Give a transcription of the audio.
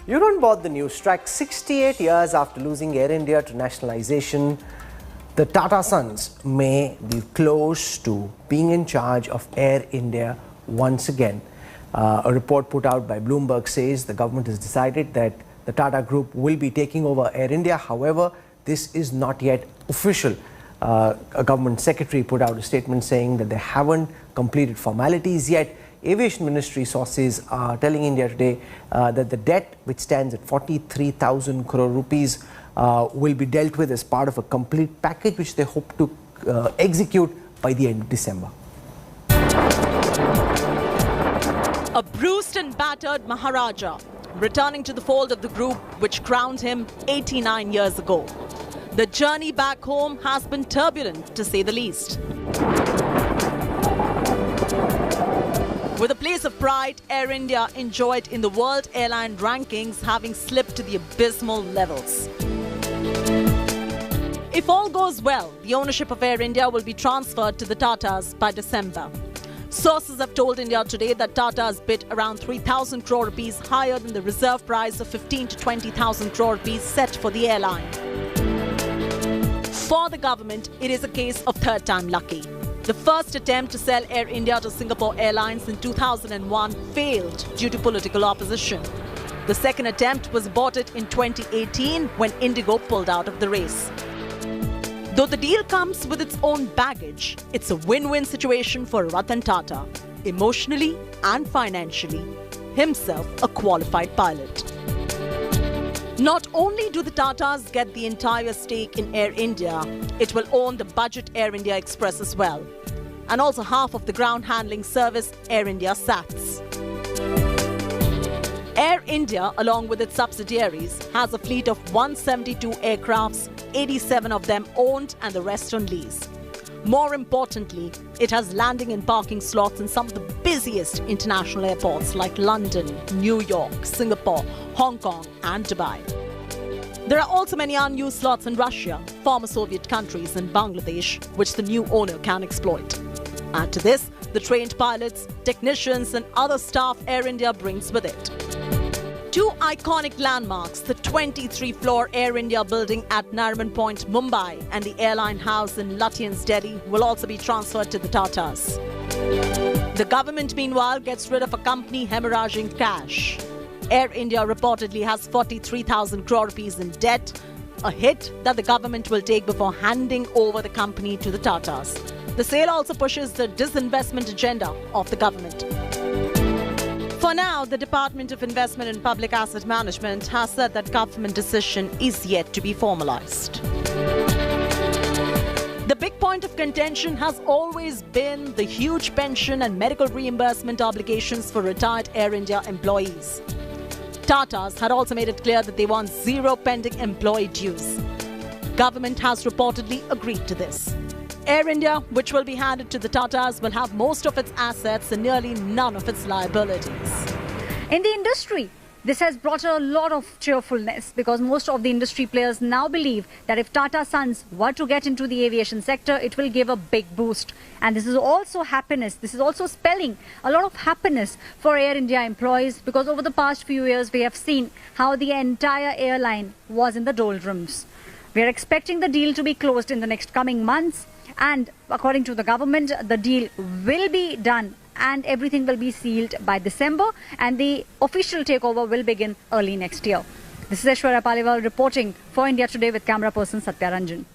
You're on board the news track. 68 years after losing Air India to nationalization, the Tata Sons may be close to being in charge of Air India once again. A report put out by Bloomberg says the government has decided that the Tata Group will be taking over Air India. However, this is not yet official. A government secretary put out a statement saying that they haven't completed formalities yet. Aviation Ministry sources are telling India Today that the debt, which stands at 43,000 crore rupees, will be dealt with as part of a complete package which they hope to execute by the end of December. A bruised and battered Maharaja returning to the fold of the group which crowned him 89 years ago. The journey back home has been turbulent, to say the least. With a place of pride, Air India enjoyed in the world airline rankings, having slipped to the abysmal levels. If all goes well, the ownership of Air India will be transferred to the Tatas by December. Sources have told India Today that Tata has bid around 3,000 crore rupees higher than the reserve price of 15 to 20,000 crore rupees set for the airline. For the government, it is a case of third time lucky. The first attempt to sell Air India to Singapore Airlines in 2001 failed due to political opposition. The second attempt was aborted in 2018 when Indigo pulled out of the race. Though the deal comes with its own baggage, it's a win-win situation for Ratan Tata, emotionally and financially, himself a qualified pilot. Not only do the Tatas get the entire stake in Air India, it will own the budget Air India Express as well, and also half of the ground handling service Air India SATS. Air India, along with its subsidiaries, has a fleet of 172 aircrafts, 87 of them owned and the rest on lease. More importantly, it has landing and parking slots in some of the busiest international airports like London, New York, Singapore, Hong Kong and Dubai. There are also many unused slots in Russia, former Soviet countries and Bangladesh, which the new owner can exploit. Add to this, the trained pilots, technicians and other staff Air India brings with it. Two iconic landmarks, the 23-floor Air India building at Nariman Point, Mumbai, and the airline house in Lutyens, Delhi, will also be transferred to the Tatas. The government, meanwhile, gets rid of a company hemorrhaging cash. Air India reportedly has 43,000 crore rupees in debt, a hit that the government will take before handing over the company to the Tatas. The sale also pushes the disinvestment agenda of the government. For now, the Department of Investment and Public Asset Management has said that government decision is yet to be formalized. The big point of contention has always been the huge pension and medical reimbursement obligations for retired Air India employees. Tatas had also made it clear that they want zero pending employee dues. Government has reportedly agreed to this. Air India, which will be handed to the Tatas, will have most of its assets and nearly none of its liabilities. In the industry, this has brought a lot of cheerfulness because most of the industry players now believe that if Tata Sons were to get into the aviation sector, it will give a big boost. And this is also happiness. This is also spelling a lot of happiness for Air India employees because over the past few years, we have seen how the entire airline was in the doldrums. We are expecting the deal to be closed in the next coming months. And according to the government, the deal will be done and everything will be sealed by December and the official takeover will begin early next year. This is Aishwarya Paliwal reporting for India Today with camera person Satya Ranjan.